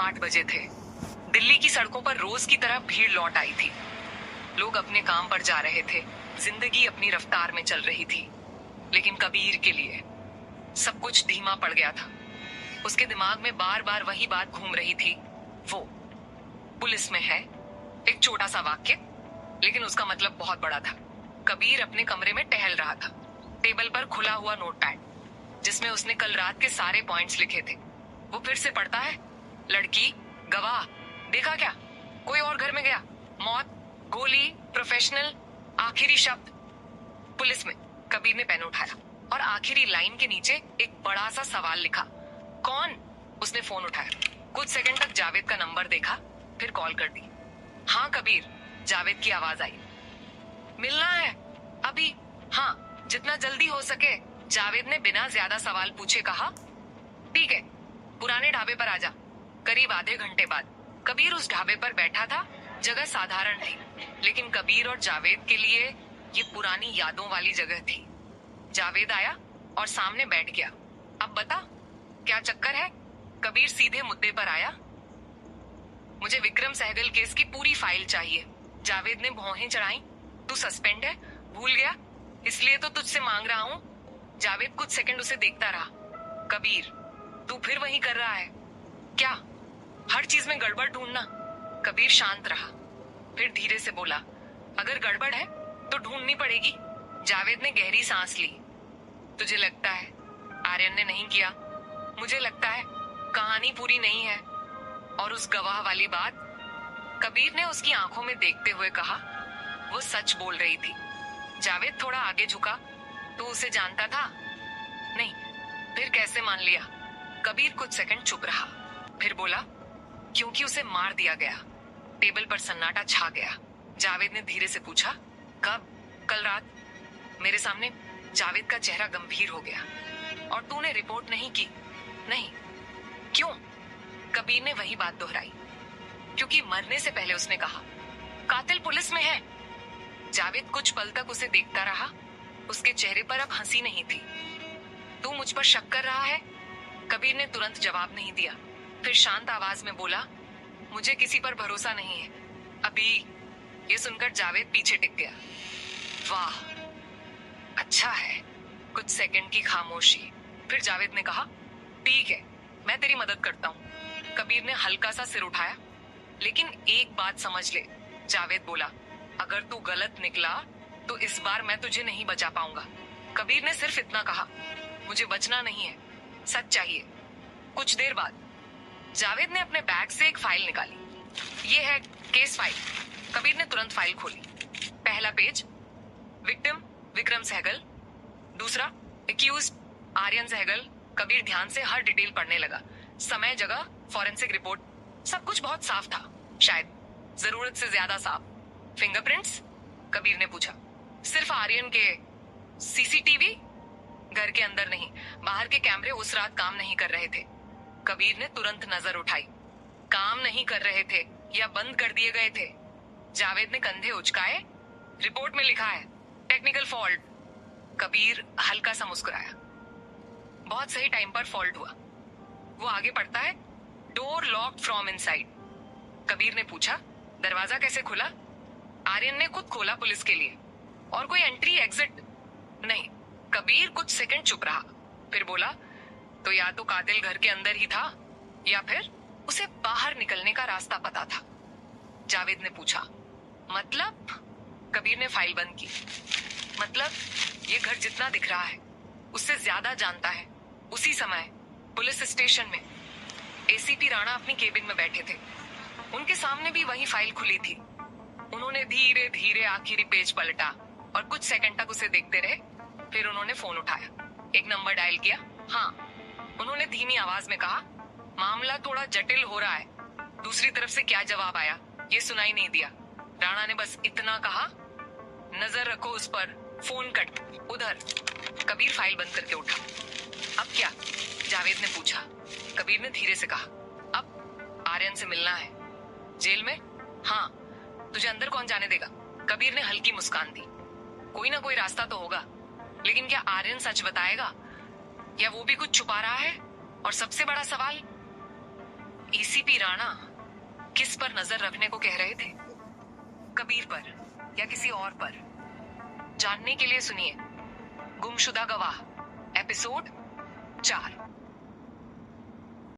8 बजे थे। दिल्ली की सड़कों पर रोज की तरह भीड़ लौट आई थी। लोग अपने काम पर जा रहे थे, जिंदगी अपनी रफ्तार में चल रही थी। लेकिन कबीर के लिए सब कुछ धीमा पड़ गया था। उसके दिमाग में बार बार वही बात घूम रही थी। वो पुलिस में है, एक छोटा सा वाक्य, लेकिन उसका मतलब बहुत बड़ा था। कबीर अपने कमरे में टहल रहा था। टेबल पर खुला हुआ नोटपैड, जिसमें उसने कल रात के सारे पॉइंट्स लिखे थे। वो फिर से पढ़ता है। लड़की, गवाह, देखा क्या, कोई और घर में गया, मौत, गोली, प्रोफेशनल, आखिरी शब्द, पुलिस में। कबीर ने पेन उठाया और आखिरी लाइन के नीचे एक बड़ा सा सवाल लिखा। कौन? उसने फोन उठाया। कुछ सेकंड तक जावेद का नंबर देखा, फिर कॉल कर दी। हाँ कबीर, जावेद की आवाज आई। मिलना है अभी? हाँ, जितना जल्दी हो सके, जावेद ने बिना ज्यादा सवाल पूछे कहा। ठीक है, पुराने ढाबे पर आजा। करीब आधे घंटे बाद कबीर उस ढाबे पर बैठा था। जगह साधारण थी, लेकिन कबीर और जावेद के लिए ये पुरानी यादों वाली जगह थी। जावेद आया और सामने बैठ गया। अब बता, क्या चक्कर है? कबीर सीधे मुद्दे पर आया। मुझे विक्रम सहगल केस की पूरी फाइल चाहिए। जावेद ने भौहें चढ़ाई। तू सस्पेंड है, भूल गया? इसलिए तो तुझसे मांग रहा हूँ। जावेद कुछ सेकंड उसे देखता रहा। कबीर, तू फिर वही कर रहा है क्या? हर चीज में गड़बड़ ढूंढना। कबीर शांत रहा, फिर धीरे से बोला, अगर गड़बड़ है तो ढूंढनी पड़ेगी। जावेद ने गहरी सांस ली। तुझे लगता है आर्यन ने नहीं किया? मुझे लगता है कहानी पूरी नहीं है। और उस गवाह वाली बात? कबीर ने उसकी आंखों में देखते हुए कहा। वो सच बोल रही थी। जावेद थोड़ा आगे झुका। तो उसे जानता था? नहीं। फिर कैसे मान लिया? कबीर कुछ सेकंड चुप रहा, फिर बोला, क्योंकि उसे मार दिया गया। टेबल पर सन्नाटा छा गया। जावेद ने धीरे से पूछा, कब? कल रात, मेरे सामने। जावेद का चेहरा गंभीर हो गया। और तूने रिपोर्ट नहीं की? नहीं। क्यों? कबीर ने वही बात दोहराई। क्योंकि मरने से पहले उसने कहा, कातिल पुलिस में है। जावेद कुछ पल तक उसे देखता रहा। उसके चेहरे पर अब हंसी नहीं थी। तू मुझ पर शक कर रहा है? कबीर ने तुरंत जवाब नहीं दिया, फिर शांत आवाज में बोला, मुझे किसी पर भरोसा नहीं है अभी। ये सुनकर जावेद पीछे टिक गया। वाह, अच्छा है। कुछ सेकंड की खामोशी, फिर जावेद ने कहा, ठीक है, मैं तेरी मदद करता हूँ। कबीर ने हल्का सा सिर उठाया। लेकिन एक बात समझ ले, जावेद बोला, अगर तू गलत निकला तो इस बार मैं तुझे नहीं बचा पाऊंगा। कबीर ने सिर्फ इतना कहा, मुझे बचना नहीं है, सच चाहिए। कुछ देर बाद जावेद ने अपने बैग से एक फाइल निकाली। ये है केस फाइल। कबीर ने तुरंत फाइल खोली। पहला पेज, विक्टिम विक्रम सहगल। दूसरा, एक्यूज आर्यन सहगल। कबीर ध्यान से हर डिटेल पढ़ने लगा। समय, जगह, फॉरेंसिक रिपोर्ट, सब कुछ बहुत साफ था, शायद जरूरत से ज्यादा साफ। फिंगरप्रिंट्स? कबीर ने पूछा। सिर्फ आर्यन के। सीसीटीवी? घर के अंदर नहीं, बाहर के कैमरे उस रात काम नहीं कर रहे थे। कबीर ने तुरंत नजर उठाई। काम नहीं कर रहे थे या बंद कर दिए गए थे? जावेद ने कंधे उचकाए। रिपोर्ट में लिखा है टेक्निकल फॉल्ट। कबीर हल्का सा मुस्कुराया। बहुत सही टाइम पर फॉल्ट हुआ। वो आगे पढ़ता है, door locked from inside. Kabir ने पूछा, दरवाजा कैसे खुला? आर्यन ने खुद खोला पुलिस के लिए। और कोई एंट्री एग्जिट? नहीं। कबीर कुछ सेकंड चुप रहा, फिर बोला, तो या तो कातिल घर के अंदर ही था या फिर उसे बाहर निकलने का रास्ता पता था। जावेद ने पूछा, मतलब? कबीर ने फाइल बंद की। मतलब, ये घर जितना दिख रहा है उससे ज्यादा जानता है। उसी समय पुलिस स्टेशन में एसीपी राणा अपनी केबिन में बैठे थे। उनके सामने भी वही फाइल खुली थी। उन्होंने धीरे धीरे आखिरी पेज पलटा और कुछ सेकंड तक उसे देखते रहे। फिर उन्होंने फोन उठाया, एक नंबर डायल किया। हाँ, उन्होंने धीमी आवाज में कहा, मामला थोड़ा जटिल हो रहा है। दूसरी तरफ से क्या जवाब आया ये सुनाई नहीं दिया। राणा ने बस इतना कहा, नजर रखो उस पर, फोन कट। उधर। कबीर फाइल बंद करके उठा। अब क्या? जावेद ने पूछा। कबीर ने धीरे से कहा, अब आर्यन से मिलना है। जेल में? हाँ। तुझे अंदर कौन जाने देगा? कबीर ने हल्की मुस्कान दी। कोई ना कोई रास्ता तो होगा, लेकिन क्या आर्यन सच बताएगा या वो भी कुछ छुपा रहा है? और सबसे बड़ा सवाल, एसीपी राणा किस पर नजर रखने को कह रहे थे? कबीर पर या किसी और पर? जानने के लिए सुनिए गुमशुदा गवाह एपिसोड 4।